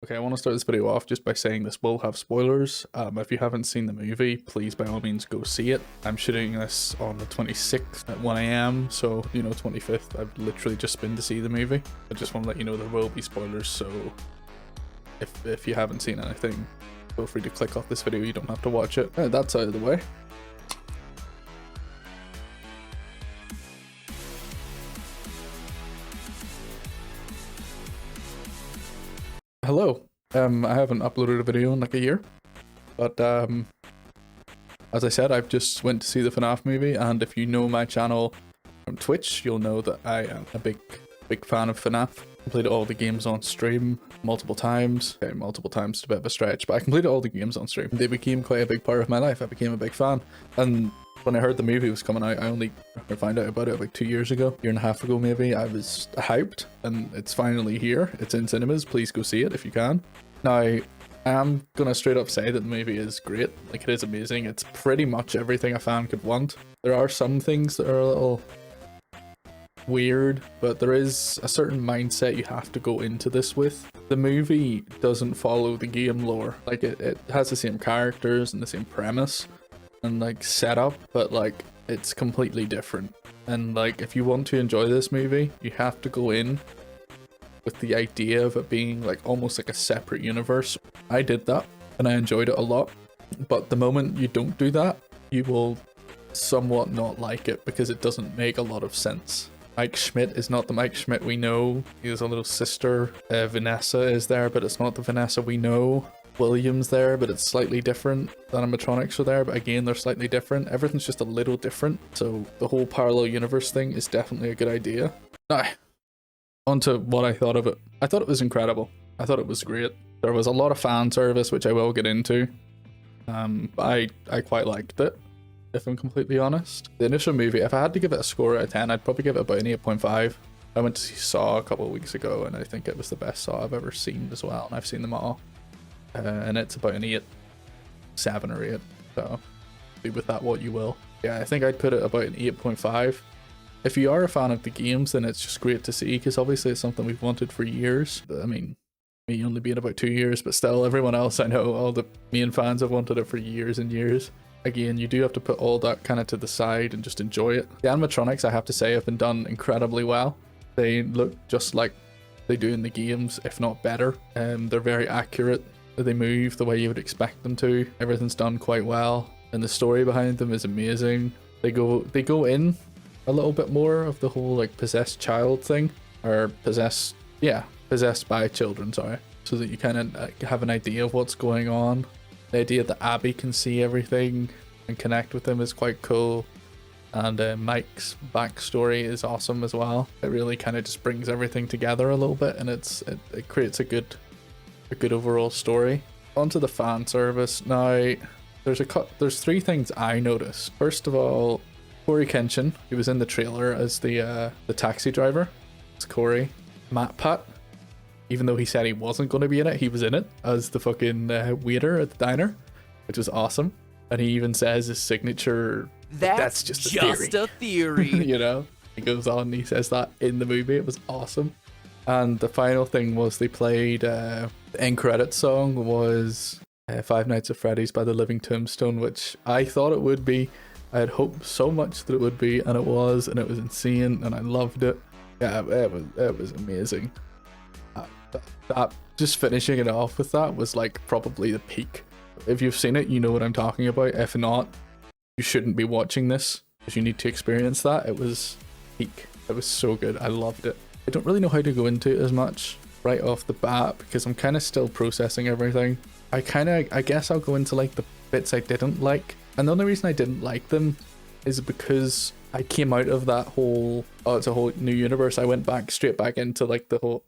Okay, I want to start this video off just by saying this will have spoilers. If you haven't seen the movie, please by all means go see it. I'm shooting this on the 26th at 1 AM, so 25th. I've literally just been to see the movie. I just want to let you know there will be spoilers, so if you haven't seen anything, feel free to click off this video. You don't have to watch it. Alright, that's out of the way. Hello. I haven't uploaded a video in like a year, but as I said, I've just went to see the Fnaf movie, and if you know my channel from Twitch, you'll know that I am a big fan of Fnaf. Completed all the games on stream multiple times. Okay, multiple times is a bit of a stretch, but I completed all the games on stream. They became quite a big part of my life. I became a big fan, and when I heard the movie was coming out, I only found out about it like 2 years ago, year and a half ago maybe. I was hyped, and it's finally here. It's in cinemas. Please go see it if you can. Now, I am gonna straight up say that the movie is great. Like, it is amazing. It's pretty much everything a fan could want. There are some things that are a little weird, but there is a certain mindset you have to go into this with. The movie doesn't follow the game lore. Like, it has the same characters and the same premise and like setup, but like it's completely different. And like, if you want to enjoy this movie, you have to go in with the idea of it being like almost like a separate universe. I did that and I enjoyed it a lot, but the moment you don't do that, you will somewhat not like it because it doesn't make a lot of sense. Mike Schmidt is not the Mike Schmidt we know. He has a little sister. Vanessa is there, but it's not the Vanessa we know. William's there, but it's slightly different. The animatronics are there, but again, they're slightly different. Everything's just a little different. So the whole parallel universe thing is definitely a good idea. Now, on to what I thought of it. I thought it was incredible. I thought it was great. There was a lot of fan service, which I will get into. But I quite liked it, if I'm completely honest. The initial movie, if I had to give it a score out of 10, I'd probably give it about an 8.5. I went to see Saw a couple of weeks ago, and I think it was the best Saw I've ever seen as well, and I've seen them all. And it's about an 8, 7 or 8, so do with that what you will. Yeah, I think I'd put it about an 8.5. If you are a fan of the games, then it's just great to see, because obviously it's something we've wanted for years. I mean, me only being about 2 years, but still everyone else I know, all the main fans have wanted it for years and years. Again, you do have to put all that kind of to the side and just enjoy it. The animatronics, I have to say, have been done incredibly well. They look just like they do in the games, if not better. They're very accurate. They move the way you would expect them to. Everything's done quite well, and the story behind them is amazing. They go in a little bit more of the whole like possessed child thing, or possessed by children, sorry, so that you kind of have an idea of what's going on. The idea that Abby can see everything and connect with them is quite cool, and Mike's backstory is awesome as well. It really kind of just brings everything together a little bit, and it creates a good overall story. Onto the fan service now. There's 3 things I noticed. First of all, Corey Kenshin, he was in the trailer as the taxi driver. It's Corey. Matt Pat, even though he said he wasn't going to be in it, he was in it as the fucking waiter at the diner, which was awesome. And he even says his signature, that's just a theory. You know, he goes on and he says that in the movie. It was awesome. And the final thing was they played the end credits song was Five Nights at Freddy's by the Living Tombstone, which I thought it would be. I had hoped so much that it would be, and it was insane, and I loved it. Yeah, it was amazing. Just finishing it off with that was like probably the peak. If you've seen it, you know what I'm talking about. If not, you shouldn't be watching this because you need to experience that. It was peak. It was so good. I loved it. I don't really know how to go into it as much right off the bat because I'm kind of still processing everything. I guess I'll go into like the bits I didn't like. And the only reason I didn't like them is because I came out of that whole, oh, it's a whole new universe. I went straight back into like this is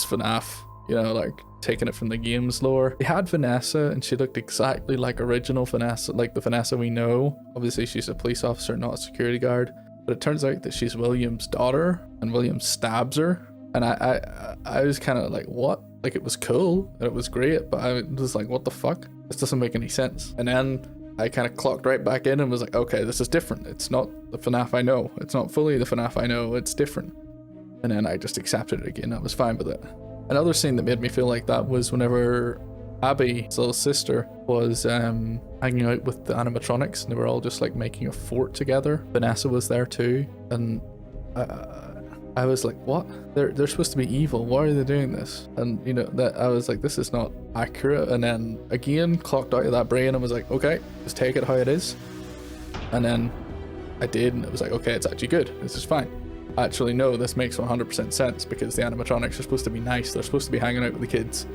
FNAF, you know, like taking it from the game's lore. They had Vanessa and she looked exactly like original Vanessa, like the Vanessa we know. Obviously she's a police officer, not a security guard. But it turns out that she's William's daughter, and William stabs her. And I was kind of like, what? Like, it was cool, and it was great, but I was like, what the fuck? This doesn't make any sense. And then I kind of clocked right back in and was like, okay, this is different. It's not the FNAF I know. It's not fully the FNAF I know. It's different. And then I just accepted it again. I was fine with it. Another scene that made me feel like that was whenever Abby's little sister was hanging out with the animatronics, and they were all just like making a fort together. Vanessa was there too, and I was like, what? They're supposed to be evil. Why are they doing this? And you know, that I was like, this is not accurate. And then again, clocked out of that brain and was like, okay, just take it how it is. And then I did, and it was like, okay, it's actually good. This is fine. Actually, no, this makes 100% sense because the animatronics are supposed to be nice. They're supposed to be hanging out with the kids.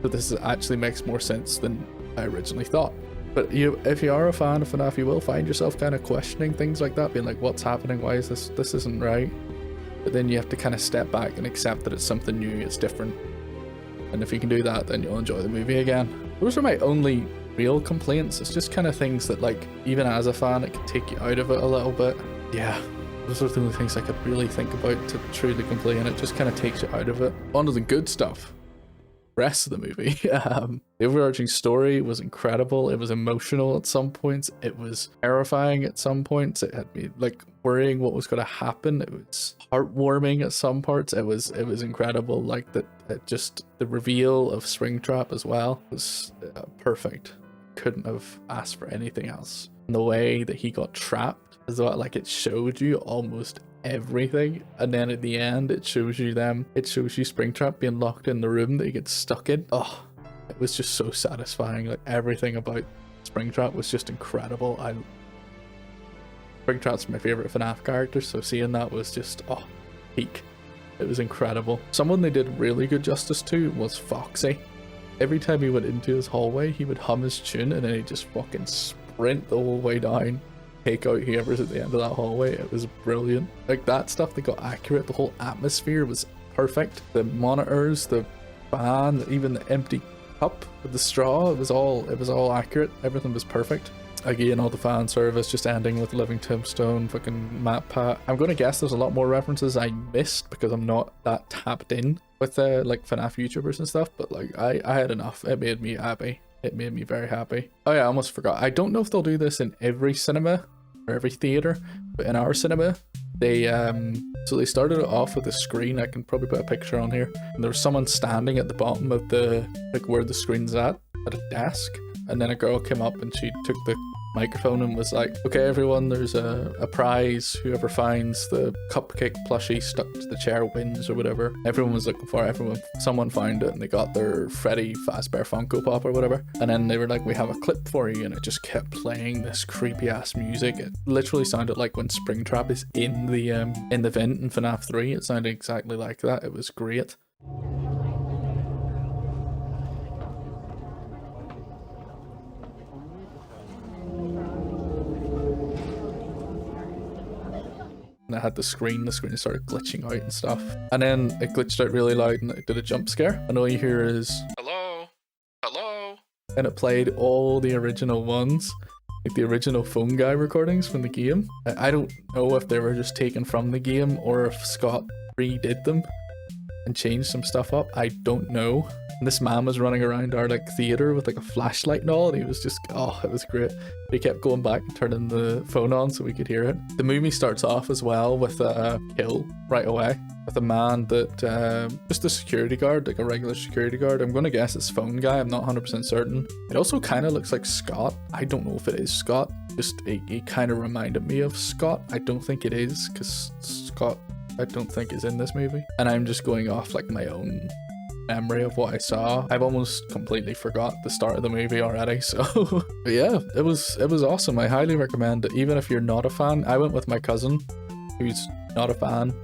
So this actually makes more sense than I originally thought. But if you are a fan of FNAF, you will find yourself kind of questioning things like that, being like, what's happening? Why is this isn't right? But then you have to kind of step back and accept that it's something new, it's different. And if you can do that, then you'll enjoy the movie again. Those are my only real complaints. It's just kind of things that, like, even as a fan, it can take you out of it a little bit. Yeah, those are the only things I could really think about to truly complain. It just kind of takes you out of it. On to the good stuff. Rest of the movie. The overarching story was incredible. It was emotional at some points. It was terrifying at some points. It had me like worrying what was going to happen. It was heartwarming at some parts. It was incredible. Like the reveal of Springtrap as well was perfect. Couldn't have asked for anything else. And the way that he got trapped as well, like it showed you almost everything, and then at the end it shows you Springtrap being locked in the room that he gets stuck in. Oh, it was just so satisfying. Like everything about Springtrap was just incredible. Springtrap's my favorite FNAF character, so seeing that was just peak. It was incredible. Someone they did really good justice to was Foxy. Every time he went into his hallway, he would hum his tune and then he'd just fucking sprint the whole way down, take out whoever's at the end of that hallway. It was brilliant. Like that stuff, they got accurate. The whole atmosphere was perfect. The monitors, the fan, even the empty cup with the straw, it was all accurate. Everything was perfect. Again, all the fan service, just ending with Living Tombstone, fucking Map Pat. I'm gonna guess there's a lot more references I missed because I'm not that tapped in with like FNAF YouTubers and stuff, but like I had enough. It made me happy. It made me very happy. Oh yeah, I almost forgot. I don't know if they'll do this in every cinema or every theater, but in our cinema, they started it off with a screen. I can probably put a picture on here. And there was someone standing at the bottom of the, like where the screen's at a desk. And then a girl came up and she took the microphone and was like, okay everyone, there's a prize. Whoever finds the cupcake plushie stuck to the chair wins or whatever. Everyone was looking for it. Someone found it and they got their Freddy Fazbear Funko Pop or whatever. And then they were like, we have a clip for you, and it just kept playing this creepy ass music. It literally sounded like when Springtrap is in the vent in FNAF 3. It sounded exactly like that. It was great. And it had the screen started glitching out and stuff. And then it glitched out really loud and it did a jump scare. And all you hear is, hello, hello. And it played all the original ones, like the original phone guy recordings from the game. I don't know if they were just taken from the game or if Scott redid them and changed some stuff up. I don't know. And this man was running around our like theater with like a flashlight and all, and he was just, it was great. He kept going back and turning the phone on so we could hear it. The movie starts off as well with a kill right away with a man that just a security guard, like a regular security guard. I'm gonna guess it's phone guy. I'm not 100% certain. It also kind of looks like Scott. I don't know if it is Scott. Just it kind of reminded me of Scott. I don't think it is, because Scott I don't think is in this movie. And I'm just going off like my own memory of what I saw. I've almost completely forgot the start of the movie already, so but yeah, it was awesome. I highly recommend it, even if you're not a fan. I went with my cousin who's not a fan.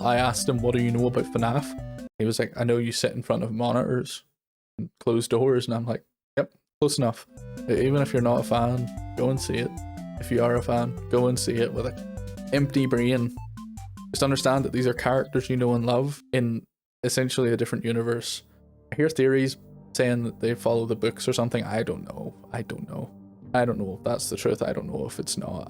I asked him, what do you know about FNAF? He was like, I know you sit in front of monitors and closed doors, and I'm like, yep, close enough. Even if you're not a fan, go and see it. If you are a fan, go and see it with an empty brain. Just understand that these are characters you know and love in essentially a different universe. I hear theories saying that they follow the books or something. I don't know if that's the truth. I don't know if it's not.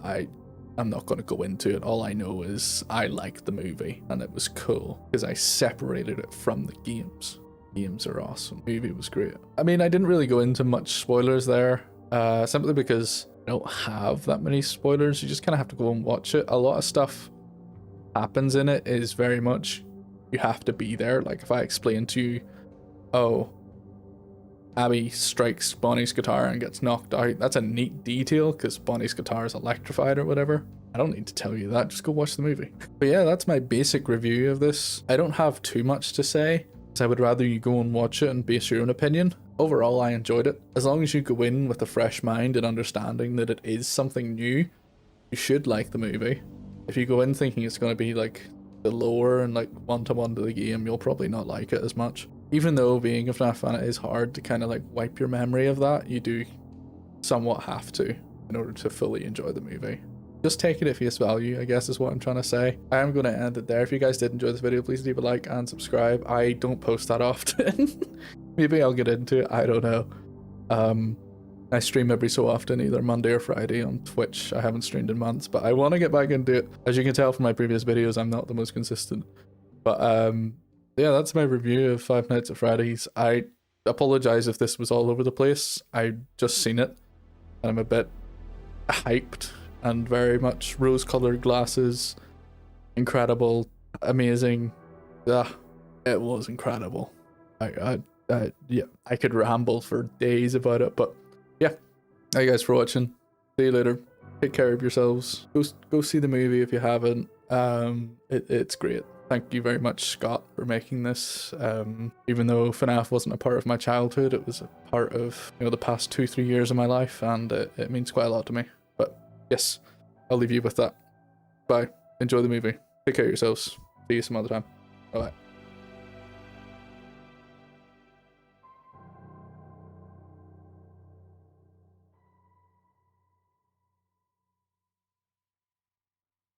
I'm not going to go into it. All I know is I liked the movie and it was cool because I separated it from the games. Games are awesome. The movie was great. I mean, I didn't really go into much spoilers there, simply because I don't have that many spoilers. You just kind of have to go and watch it. A lot of stuff happens in it is very much you have to be there. Like if I explain to you oh, Abby strikes Bonnie's guitar and gets knocked out. That's a neat detail because Bonnie's guitar is electrified or whatever. I don't need to tell you that, just go watch the movie. But yeah, that's my basic review of this. I don't have too much to say, because I would rather you go and watch it and base your own opinion. Overall, I enjoyed it. As long as you go in with a fresh mind and understanding that it is something new, you should like the movie. If you go in thinking it's going to be like the lore and like one-to-one to the game, you'll probably not like it as much. Even though being a Fnaf fan, it is hard to kind of like wipe your memory of that, you do somewhat have to in order to fully enjoy the movie. Just take it at face value, I guess is what I'm trying to say. I am going to end it there. If you guys did enjoy this video, please leave a like and subscribe. I don't post that often. Maybe I'll get into it, I don't know. I stream every so often, either Monday or Friday on Twitch. I haven't streamed in months, but I want to get back into it. As you can tell from my previous videos, I'm not the most consistent. But yeah, that's my review of Five Nights at Freddy's. I apologize if this was all over the place. I just seen it and I'm a bit hyped and very much rose-colored glasses. Incredible, amazing. Yeah, it was incredible. Yeah, I could ramble for days about it, but yeah. Thank you guys for watching. See you later. Take care of yourselves. Go see the movie if you haven't. It's great. Thank you very much, Scott, for making this. Even though FNAF wasn't a part of my childhood, it was a part of, you know, the past 2-3 years of my life, and it means quite a lot to me. But yes, I'll leave you with that. Bye. Enjoy the movie. Take care of yourselves. See you some other time. Bye.